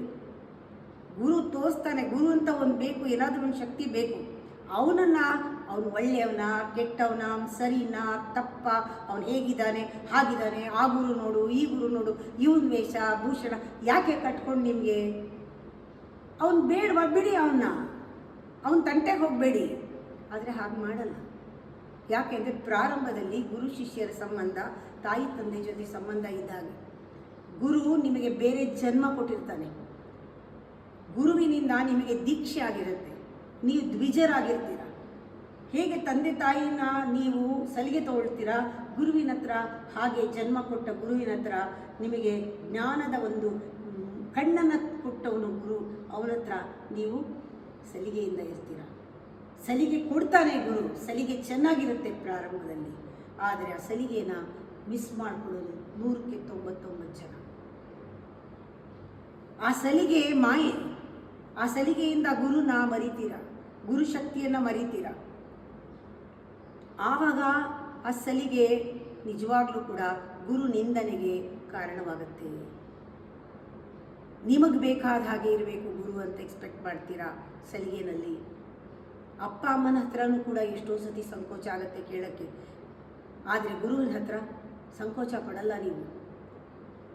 ಗುರು ತೋರಿಸ್ತಾನೆ. ಗುರು ಅಂತ ಒಂದು ಬೇಕು, ಏನಾದರೂ ಒಂದು ಶಕ್ತಿ ಬೇಕು. ಅವನನ್ನು, ಅವನು ಒಳ್ಳೆಯವನ, ಕೆಟ್ಟವನ, ಸರಿನಾ, ತಪ್ಪ, ಅವನು ಹೇಗಿದ್ದಾನೆ, ಹಾಗಿದ್ದಾನೆ, ಆ ಗುರು ನೋಡು, ಈ ಗುರು ನೋಡು, ಇವನ ವೇಷ ಭೂಷಣ ಯಾಕೆ ಕಟ್ಕೊಂಡು ನಿಮಗೆ? ಅವನು ಬೇಡವಾ, ಬಿಡಿ ಅವನ್ನ, ಅವನ ತಂಟೆಗೆ ಹೋಗಬೇಡಿ. ಆದರೆ ಹಾಗೆ ಮಾಡಲ್ಲ. ಯಾಕೆಂದರೆ ಪ್ರಾರಂಭದಲ್ಲಿ ಗುರು ಶಿಷ್ಯರ ಸಂಬಂಧ ತಾಯಿ ತಂದೆ ಜೊತೆ ಸಂಬಂಧ ಇದ್ದಾಗ ಗುರು ನಿಮಗೆ ಬೇರೆ ಜನ್ಮ ಕೊಟ್ಟಿರ್ತಾನೆ. ಗುರುವಿನಿಂದ ನಿಮಗೆ ದೀಕ್ಷೆ ಆಗಿರುತ್ತೆ, ನೀವು ದ್ವಿಜರಾಗಿರ್ತೀರ. ಹೇಗೆ ತಂದೆ ತಾಯಿನ ನೀವು ಸಲಿಗೆ ತಗೊಳ್ತೀರಾ ಗುರುವಿನ ಹತ್ರ, ಹಾಗೆ ಜನ್ಮ ಕೊಟ್ಟ ಗುರುವಿನ ಹತ್ರ ನಿಮಗೆ ಜ್ಞಾನದ ಒಂದು ಕಣ್ಣನ್ನು ಕೊಟ್ಟವನು ಗುರು, ಅವನ ಹತ್ರ ನೀವು ಸಲಿಗೆಯಿಂದ ಇರ್ತೀರ. ಸಲಿಗೆ ಕೊಡ್ತಾನೆ ಗುರು, ಸಲಿಗೆ ಚೆನ್ನಾಗಿರುತ್ತೆ ಪ್ರಾರಂಭದಲ್ಲಿ. ಆದರೆ ಆ ಸಲಿಗೆನ ಮಿಸ್ ಮಾಡ್ಕೊಳ್ಳೋದು 100ಕ್ಕೆ 99 ಜನ. ಆ ಸಲಿಗೆ ಮಾಯೆ. ಆ ಸಲಿಗೆಯಿಂದ ಗುರುನ ಮರಿತೀರ, ಗುರು ಶಕ್ತಿಯನ್ನು ಮರಿತೀರ. ಆವಾಗ ಆ ಸಲಿಗೆ ನಿಜವಾಗ್ಲೂ ಕೂಡ ಗುರು ನಿಂದನೆಗೆ ಕಾರಣವಾಗುತ್ತೆ. ನಿಮಗೆ ಬೇಕಾದ ಹಾಗೆ ಇರಬೇಕು ಗುರು ಅಂತ ಎಕ್ಸ್ಪೆಕ್ಟ್ ಮಾಡ್ತೀರಾ ಸಲಿಗೆನಲ್ಲಿ. ಅಪ್ಪ ಅಮ್ಮನ ಹತ್ರನೂ ಕೂಡ ಎಷ್ಟೋ ಸತಿ ಸಂಕೋಚ ಆಗುತ್ತೆ ಕೇಳೋಕ್ಕೆ. ಆದರೆ ಗುರುವಿನ ಹತ್ರ ಸಂಕೋಚ ಪಡಲ್ಲ ನೀವು.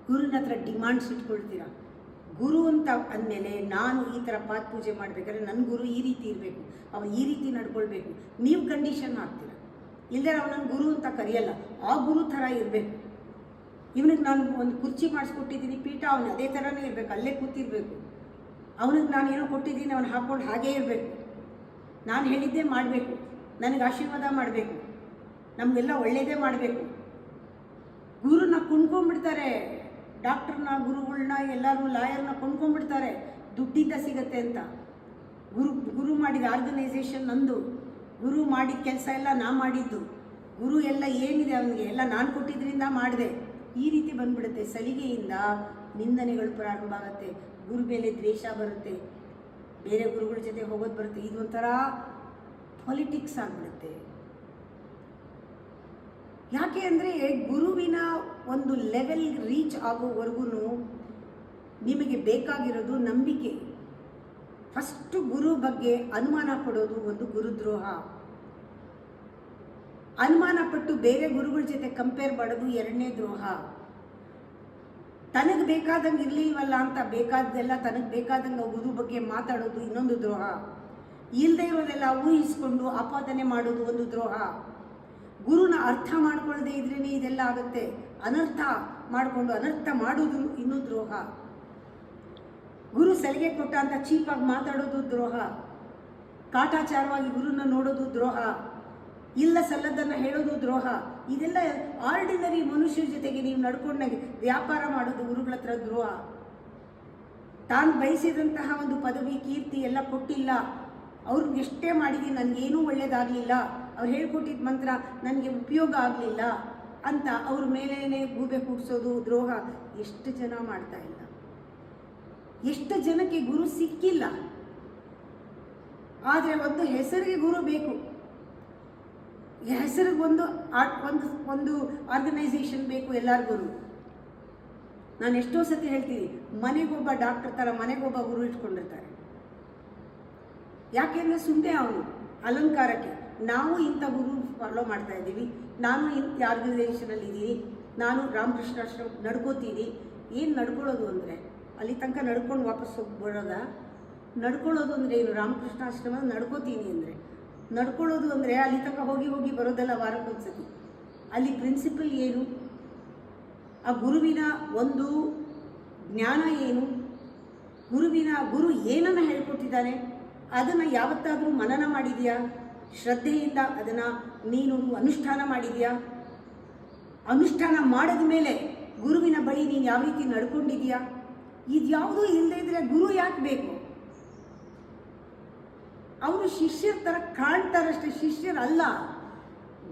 ಗುರುವಿನ ಹತ್ರ ಡಿಮಾಂಡ್ಸ್ ಇಟ್ಕೊಳ್ತೀರಾ. ಗುರು ಅಂತ ಅಂದಮೇಲೆ ನಾನು ಈ ಥರ ಪಾದ ಪೂಜೆ ಮಾಡಬೇಕಾದ್ರೆ ನನ್ನ ಗುರು ಈ ರೀತಿ ಇರಬೇಕು, ಅವನು ಈ ರೀತಿ ನಡ್ಕೊಳ್ಬೇಕು, ನೀವು ಕಂಡೀಷನ್ ಹಾಕ್ತೀರ. ಇಲ್ಲದೆ ಅವ್ನು ನನ್ನ ಗುರು ಅಂತ ಕರೆಯಲ್ಲ, ಆ ಗುರು ಥರ ಇರಬೇಕು. ಇವನಿಗೆ ನಾನು ಒಂದು ಕುರ್ಚಿ ಮಾಡಿಸ್ಕೊಟ್ಟಿದ್ದೀನಿ, ಪೀಠ ಅವನು ಅದೇ ಥರನೇ ಇರಬೇಕು, ಅಲ್ಲೇ ಕೂತಿರ್ಬೇಕು. ಅವನಿಗೆ ನಾನು ಏನೋ ಕೊಟ್ಟಿದ್ದೀನಿ, ಅವನು ಹಾಕ್ಕೊಂಡು ಹಾಗೇ ಇರಬೇಕು, ನಾನು ಹೇಳಿದ್ದೇ ಮಾಡಬೇಕು, ನನಗೆ ಆಶೀರ್ವಾದ ಮಾಡಬೇಕು, ನಮಗೆಲ್ಲ ಒಳ್ಳೆಯದೇ ಮಾಡಬೇಕು. ಗುರುನ ಕೊಂಡ್ಕೊಂಡ್ಬಿಡ್ತಾರೆ, ಡಾಕ್ಟ್ರನ್ನ, ಗುರುಗಳನ್ನ, ಎಲ್ಲರೂ ಲಾಯರ್ನ ಕೊಂಡ್ಕೊಂಡ್ಬಿಡ್ತಾರೆ, ದುಡ್ಡಿಂದ ಸಿಗತ್ತೆ ಅಂತ. ಗುರು ಮಾಡಿದ ಆರ್ಗನೈಸೇಷನ್ ನಂದು, ಗುರು ಮಾಡಿದ ಕೆಲಸ ಎಲ್ಲ ನಾ ಮಾಡಿದ್ದು, ಗುರು ಎಲ್ಲ ಏನಿದೆ ಅವನಿಗೆ ಎಲ್ಲ ನಾನು ಕೊಟ್ಟಿದ್ದರಿಂದ ಮಾಡಿದೆ. ಈ ರೀತಿ ಬಂದ್ಬಿಡುತ್ತೆ. ಸಲಿಗೆಯಿಂದ ನಿಂದನೆಗಳು ಪ್ರಾರಂಭ ಆಗುತ್ತೆ, ಗುರು ಮೇಲೆ ದ್ವೇಷ ಬರುತ್ತೆ, ಬೇರೆ ಗುರುಗಳ ಜೊತೆ ಹೋಗೋದು ಬರುತ್ತೆ. ಇದೊಂಥರ ಪಾಲಿಟಿಕ್ಸ್ ಆಗಿಬಿಡುತ್ತೆ. ಯಾಕೆ ಅಂದರೆ ಗುರುವಿನ ಒಂದು ಲೆವೆಲ್ ರೀಚ್ ಆಗೋವರೆಗೂ ನಿಮಗೆ ಬೇಕಾಗಿರೋದು ನಂಬಿಕೆ. ಫಸ್ಟು ಗುರು ಬಗ್ಗೆ ಅನುಮಾನ ಪಡೋದು ಒಂದು ಗುರುದ್ರೋಹ. ಅನುಮಾನ ಪಟ್ಟು ಬೇರೆ ಗುರುಗಳ ಜೊತೆ ಕಂಪೇರ್ ಮಾಡೋದು ಎರಡನೇ ದ್ರೋಹ. ತನಗೆ ಬೇಕಾದಂಗೆ ಇರಲಿಲ್ವಲ್ಲ ಅಂತ ಬೇಕಾದ್ದೆಲ್ಲ ತನಗೆ ಬೇಕಾದಂಗೆ ಗುರು ಬಗ್ಗೆ ಮಾತಾಡೋದು ಇನ್ನೊಂದು ದ್ರೋಹ. ಇಲ್ಲದೆ ಇರೋದೆಲ್ಲ ಊಹಿಸ್ಕೊಂಡು ಆಪಾದನೆ ಮಾಡೋದು ಒಂದು ದ್ರೋಹ. ಗುರುನ ಅರ್ಥ ಮಾಡ್ಕೊಳ್ಳದೆ ಇದ್ರೇ ಇದೆಲ್ಲ ಆಗುತ್ತೆ. ಅನರ್ಥ ಮಾಡಿಕೊಂಡು ಅನರ್ಥ ಮಾಡೋದು ಇನ್ನೂ ದ್ರೋಹ. ಗುರು ಸಲಿಗೆ ಕೊಟ್ಟ ಅಂತ ಚೀಪಾಗಿ ಮಾತಾಡೋದು ದ್ರೋಹ. ಕಾಟಾಚಾರವಾಗಿ ಗುರುನ ನೋಡೋದು ದ್ರೋಹ. ಇಲ್ಲ ಸಲ್ಲದನ್ನು ಹೇಳೋದು ದ್ರೋಹ. ಇದೆಲ್ಲ ಆರ್ಡಿನರಿ ಮನುಷ್ಯರ ಜೊತೆಗೆ ನೀವು ನಡ್ಕೊಂಡಾಗ ವ್ಯಾಪಾರ ಮಾಡೋದು ಗುರುಗಳ ಹತ್ರ ದ್ರೋಹ. ತಾನು ಬಯಸಿದಂತಹ ಒಂದು ಪದವಿ ಕೀರ್ತಿ ಎಲ್ಲ ಕೊಟ್ಟಿಲ್ಲ, ಅವ್ರಿಗೆ ಎಷ್ಟೇ ಮಾಡಿದ್ದೀನಿ ನನಗೇನೂ ಒಳ್ಳೇದಾಗಲಿಲ್ಲ, ಅವ್ರು ಹೇಳ್ಕೊಟ್ಟಿದ್ದ ಮಂತ್ರ ನನಗೆ ಉಪಯೋಗ ಆಗಲಿಲ್ಲ ಅಂತ ಅವ್ರ ಮೇಲೇ ಗೂಬೆ ಕೂಡಿಸೋದು ದ್ರೋಹ. ಎಷ್ಟು ಜನ ಮಾಡ್ತಾ ಇಲ್ಲ, ಎಷ್ಟು ಜನಕ್ಕೆ ಗುರು ಸಿಕ್ಕಿಲ್ಲ. ಆದರೆ ಒಂದು ಹೆಸರಿಗೆ ಗುರು ಬೇಕು, ಹೆಸರಿಗೆ ಒಂದು ಒಂದು ಆರ್ಗನೈಸೇಷನ್ ಬೇಕು ಎಲ್ಲರಿಗೂ. ನಾನು ಎಷ್ಟೋ ಸತಿ ಹೇಳ್ತೀನಿ, ಮನೆಗೊಬ್ಬ ಡಾಕ್ಟರ್ ಥರ ಮನೆಗೊಬ್ಬ ಗುರು ಇಟ್ಕೊಂಡಿರ್ತಾರೆ. ಯಾಕೆಂದರೆ ಸುಮ್ಮನೆ ಅವನು ಅಲಂಕಾರಕ್ಕೆ ನಾವು ಇಂಥ ಗುರು ಫಾಲೋ ಮಾಡ್ತಾ ಇದ್ದೀವಿ, ನಾನು ಇಂಥ ಆರ್ಗನೈಸೇಷನಲ್ಲಿ ಇದ್ದೀನಿ, ನಾನು ರಾಮಕೃಷ್ಣಾಶ್ರಮ ನಡ್ಕೋತೀನಿ. ಏನು ನಡ್ಕೊಳ್ಳೋದು ಅಂದರೆ ಅಲ್ಲಿ ತನಕ ನಡ್ಕೊಂಡು ವಾಪಸ್ ಹೋಗ್ಬಿಡೋದ? ನಡ್ಕೊಳ್ಳೋದು ಅಂದರೆ ಏನು? ರಾಮಕೃಷ್ಣಾಶ್ರಮ ನಡ್ಕೋತೀನಿ ಅಂದರೆ ನಡ್ಕೊಳ್ಳೋದು ಅಂದರೆ ಅಲ್ಲಿ ತನಕ ಹೋಗಿ ಹೋಗಿ ಬರೋದೆಲ್ಲ ವಾರಕ್ಕೊಂದ್ಸತಿ. ಅಲ್ಲಿ ಪ್ರಿನ್ಸಿಪಲ್ ಏನು, ಆ ಗುರುವಿನ ಒಂದು ಜ್ಞಾನ ಏನು, ಗುರು ಏನನ್ನು ಹೇಳ್ಕೊಟ್ಟಿದ್ದಾನೆ ಅದನ್ನು ಯಾವತ್ತಾದರೂ ಮನನ ಮಾಡಿದೆಯಾ? ಶ್ರದ್ಧೆಯಿಂದ ಅದನ್ನು ನೀನು ಅನುಷ್ಠಾನ ಮಾಡಿದೆಯಾ? ಅನುಷ್ಠಾನ ಮಾಡಿದ ಮೇಲೆ ಗುರುವಿನ ಬಳಿ ನೀನು ಯಾವ ರೀತಿ ನಡ್ಕೊಂಡಿದೆಯಾ? ಇದ್ಯಾವುದೂ ಇಲ್ಲದೇ ಇದ್ದರೆ ಗುರು ಯಾಕೆ ಬೇಕು? ಅವರು ಶಿಷ್ಯರ ಥರ ಕಾಣ್ತಾರಷ್ಟೇ, ಶಿಷ್ಯರಲ್ಲ.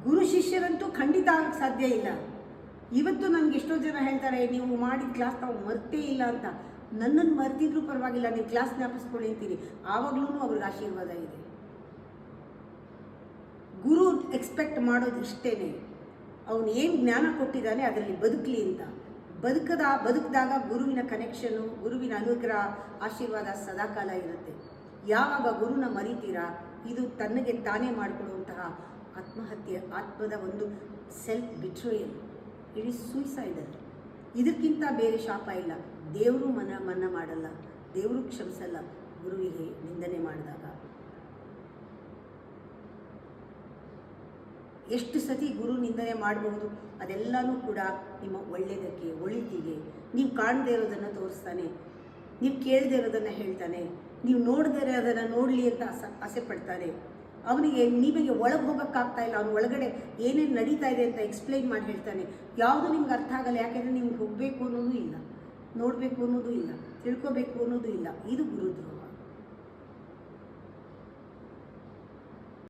ಗುರು ಶಿಷ್ಯರಂತೂ ಖಂಡಿತ ಆಗಕ್ಕೆ ಸಾಧ್ಯ ಇಲ್ಲ. ಇವತ್ತು ನನಗೆ ಎಷ್ಟೋ ಜನ ಹೇಳ್ತಾರೆ, ನೀವು ಮಾಡಿದ ಕ್ಲಾಸ್ ನಾವು ಮರ್ತೇ ಇಲ್ಲ ಅಂತ. ನನ್ನನ್ನು ಮರ್ತಿದ್ರೂ ಪರವಾಗಿಲ್ಲ, ನೀವು ಕ್ಲಾಸ್ ಜ್ಞಾಪಿಸ್ಕೊಳ್ಳಿ ಅಂತೀನಿ, ಆವಾಗಲೂ ಅವ್ರಿಗೆ ಆಶೀರ್ವಾದ ಇದೆ. ಗುರು ಎಕ್ಸ್ಪೆಕ್ಟ್ ಮಾಡೋದು ಇಷ್ಟೇ, ಅವನು ಏನು ಜ್ಞಾನ ಕೊಟ್ಟಿದ್ದಾನೆ ಅದರಲ್ಲಿ ಬದುಕಲಿ ಅಂತ. ಬದುಕಿದಾಗ ಗುರುವಿನ ಕನೆಕ್ಷನು, ಗುರುವಿನ ಅನುಗ್ರಹ, ಆಶೀರ್ವಾದ ಸದಾಕಾಲ ಇರುತ್ತೆ. ಯಾವಾಗ ಗುರುನ ಮರಿತೀರಾ, ಇದು ತನ್ನಗೆ ತಾನೇ ಮಾಡಿಕೊಳ್ಳುವಂತಹ ಆತ್ಮಹತ್ಯೆ, ಆತ್ಮದ ಒಂದು ಸೆಲ್ಫ್ ಬಿಟ್ರೋಯಲ್, ಇಟ್ ಈಸ್ ಸೂಯಿಸೈಡಲ್. ಇದಕ್ಕಿಂತ ಬೇರೆ ಶಾಪ ಇಲ್ಲ. ದೇವರು ಮನ್ನಾ ಮಾಡಲ್ಲ, ದೇವರು ಕ್ಷಮಿಸಲ್ಲ ಗುರುವಿಗೆ ನಿಂದನೆ ಮಾಡಿದಾಗ. ಎಷ್ಟು ಸತಿ ಗುರು ನಿಂದನೆ ಮಾಡಬಹುದು, ಅದೆಲ್ಲನೂ ಕೂಡ ನಿಮ್ಮ ಒಳ್ಳೆಯದಕ್ಕೆ, ಒಳಿತಿಗೆ. ನೀವು ಕಾಣದೇ ಇರೋದನ್ನು ತೋರಿಸ್ತಾನೆ, ನೀವು ಕೇಳದೇ ಇರೋದನ್ನು ಹೇಳ್ತಾನೆ, ನೀವು ನೋಡದೇ ಇರೋದನ್ನು ನೋಡಲಿ ಅಂತ ಆಸೆ ಪಡ್ತಾನೆ. ಅವನಿಗೆ ನಿಮಗೆ ಒಳಗೆ ಹೋಗೋಕ್ಕಾಗ್ತಾ ಇಲ್ಲ, ಅವನ ಒಳಗಡೆ ಏನೇನು ನಡೀತಾ ಇದೆ ಅಂತ ಎಕ್ಸ್ಪ್ಲೈನ್ ಮಾಡಿ ಹೇಳ್ತಾನೆ. ಯಾವುದು ನಿಮ್ಗೆ ಅರ್ಥ ಆಗಲ್ಲ, ಯಾಕೆಂದರೆ ನಿಮ್ಗೆ ಹೋಗಬೇಕು ಅನ್ನೋದು ಇಲ್ಲ, ನೋಡಬೇಕು ಅನ್ನೋದು ಇಲ್ಲ, ತಿಳ್ಕೋಬೇಕು ಅನ್ನೋದು ಇಲ್ಲ. ಇದು ಗುರುದ್ರೋಹ.